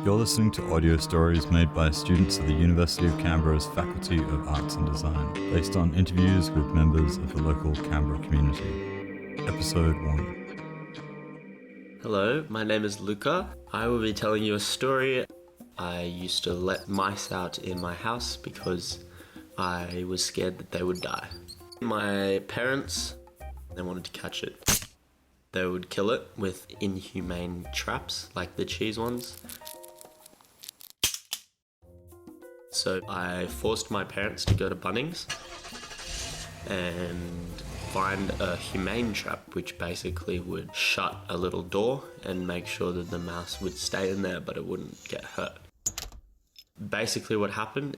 You're listening to audio stories made by students of the University of Canberra's Faculty of Arts and Design, based on interviews with members of the local Canberra community. Episode 1. Hello, my name is Luca. I will be telling you a story. I used to let mice out in my house because I was scared that they would die. My parents, they wanted to catch it. They would kill it with inhumane traps, like the cheese ones. So I forced my parents to go to Bunnings and find a humane trap, which basically would shut a little door and make sure that the mouse would stay in there but it wouldn't get hurt. Basically what happened,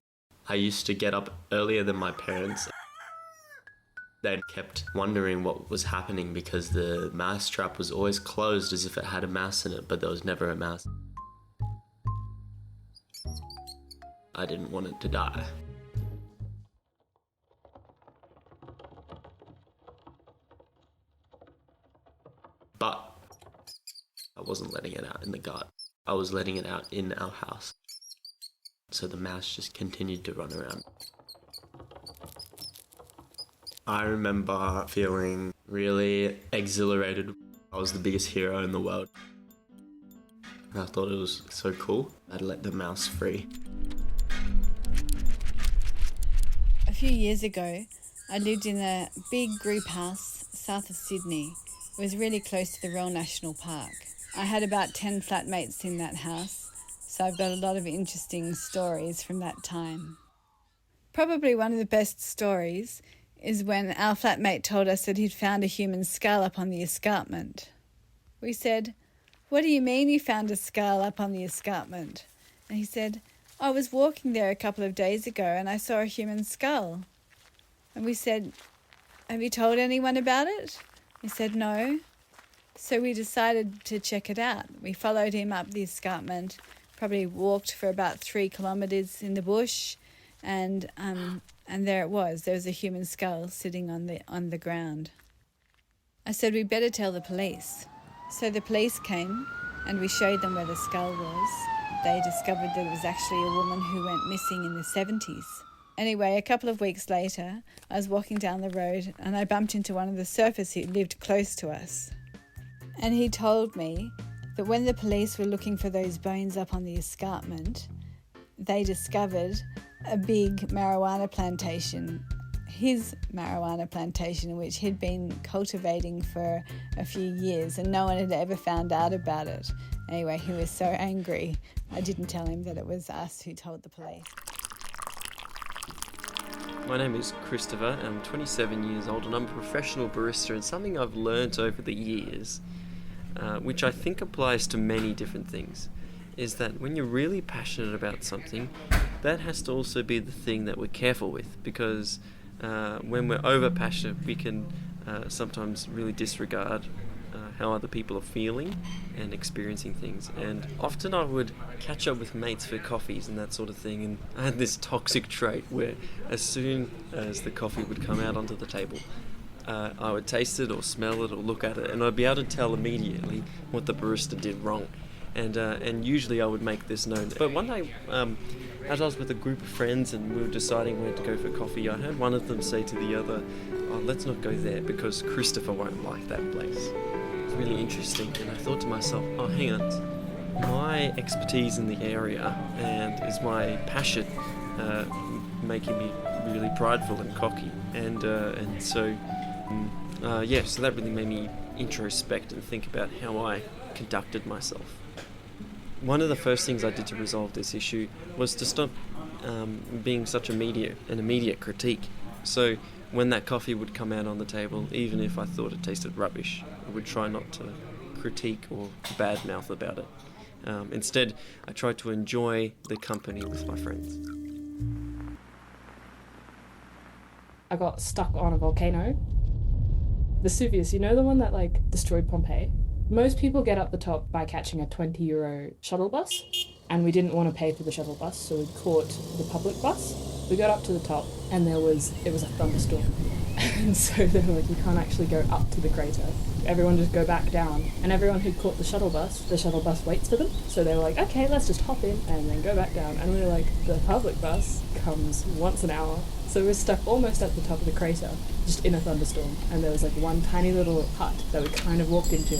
I used to get up earlier than my parents. They kept wondering what was happening because the mouse trap was always closed as if it had a mouse in it, but there was never a mouse. I didn't want it to die. But I wasn't letting it out in the garden. I was letting it out in our house. So the mouse just continued to run around. I remember feeling really exhilarated. I was the biggest hero in the world. And I thought it was so cool. I'd let the mouse free. A few years ago, I lived in a big group house south of Sydney. It was really close to the Royal National Park. I had about 10 flatmates in that house, so I've got a lot of interesting stories from that time. Probably one of the best stories is when our flatmate told us that he'd found a human skull up on the escarpment. We said, "What do you mean you found a skull up on the escarpment?" And he said, "I was walking there a couple of days ago and I saw a human skull." And we said, "Have you told anyone about it?" He said, "No." So we decided to check it out. We followed him up the escarpment, probably walked for about 3 kilometres in the bush, and there it was. There was a human skull sitting on the ground. I said, "We better tell the police." So the police came and we showed them where the skull was. They discovered that it was actually a woman who went missing in the 70s. Anyway, a couple of weeks later, I was walking down the road and I bumped into one of the surfers who lived close to us. And he told me that when the police were looking for those bones up on the escarpment, they discovered a big marijuana plantation, his marijuana plantation, which he'd been cultivating for a few years and no one had ever found out about it. Anyway, he was so angry, I didn't tell him that it was us who told the police. My name is Christopher, I'm 27 years old and I'm a professional barista, and something I've learnt over the years, which I think applies to many different things, is that when you're really passionate about something, that has to also be the thing that we're careful with, because when we're over passionate we can sometimes really disregard how other people are feeling and experiencing things. And often I would catch up with mates for coffees and that sort of thing, and I had this toxic trait where as soon as the coffee would come out onto the table, I would taste it or smell it or look at it and I'd be able to tell immediately what the barista did wrong. And usually I would make this known. But one day, as I was with a group of friends and we were deciding where to go for coffee, I heard one of them say to the other, "Oh, let's not go there because Christopher won't like that place." It's really interesting, and I thought to myself, oh, hang on, my expertise in the area and is my passion making me really prideful and cocky, so that really made me introspect and think about how I conducted myself. One of the first things I did to resolve this issue was to stop being such an immediate critique. So when that coffee would come out on the table, even if I thought it tasted rubbish, I would try not to critique or badmouth about it. Instead, I tried to enjoy the company with my friends. I got stuck on a volcano. Vesuvius, you know, the one that destroyed Pompeii? Most people get up the top by catching a €20 shuttle bus, and we didn't want to pay for the shuttle bus, so we caught the public bus. We got up to the top and it was a thunderstorm. And so they were like, you can't actually go up to the crater. Everyone just go back down. And everyone who caught the shuttle bus waits for them. So they were like, okay, let's just hop in and then go back down. And we were like, the public bus comes once an hour. So we're stuck almost at the top of the crater, just in a thunderstorm. And there was like one tiny little hut that we kind of walked into.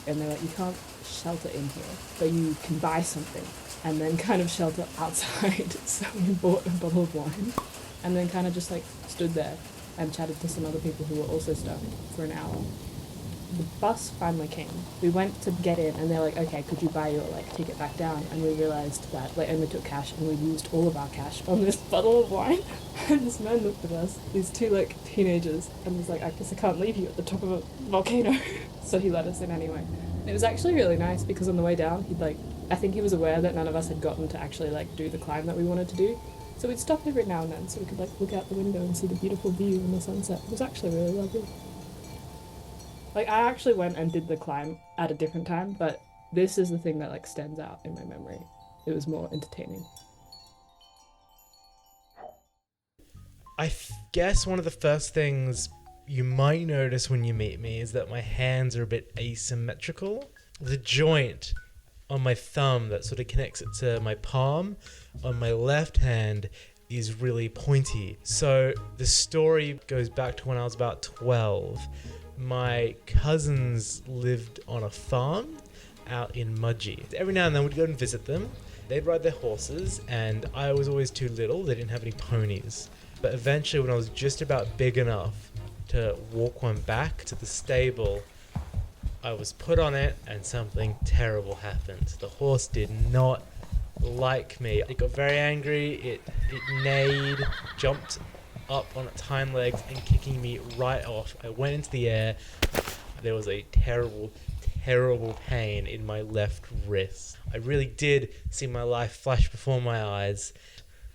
And they're like, you can't shelter in here, but you can buy something and then kind of shelter outside. So we bought a bottle of wine and then kind of just like stood there and chatted to some other people who were also stuck for an hour. The bus finally came. We went to get in and they're like, okay, could you buy your like ticket back down? And we realised that they only took cash and we used all of our cash on this bottle of wine. And this man looked at us, these two like teenagers, and was like, I guess I can't leave you at the top of a volcano. So he let us in anyway. And it was actually really nice because on the way down, I think he was aware that none of us had gotten to actually like do the climb that we wanted to do. So we'd stop every now and then so we could like look out the window and see the beautiful view and the sunset. It was actually really lovely. Like, I actually went and did the climb at a different time, but this is the thing that, like, stands out in my memory. It was more entertaining. I guess one of the first things you might notice when you meet me is that my hands are a bit asymmetrical. The joint on my thumb that sort of connects it to my palm on my left hand is really pointy. So the story goes back to when I was about 12. My cousins lived on a farm out in Mudgee. Every now and then we'd go and visit them. They'd ride their horses and I was always too little. They didn't have any ponies. But eventually when I was just about big enough to walk one back to the stable, I was put on it and something terrible happened. The horse did not like me. It got very angry, it neighed, jumped up on its hind legs and kicking me right off. I went into the air. There was a terrible, terrible pain in my left wrist. I really did see my life flash before my eyes.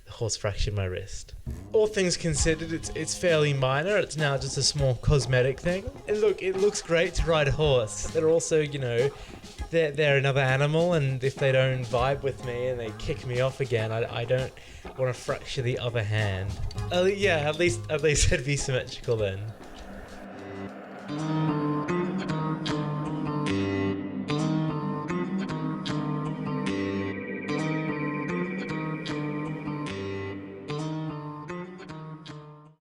The horse fractured my wrist. All things considered, it's fairly minor. It's now just a small cosmetic thing. And look, it looks great to ride a horse. They're also, they're another animal, and if they don't vibe with me and they kick me off again, I don't want to fracture the other hand. At least it'd be symmetrical then.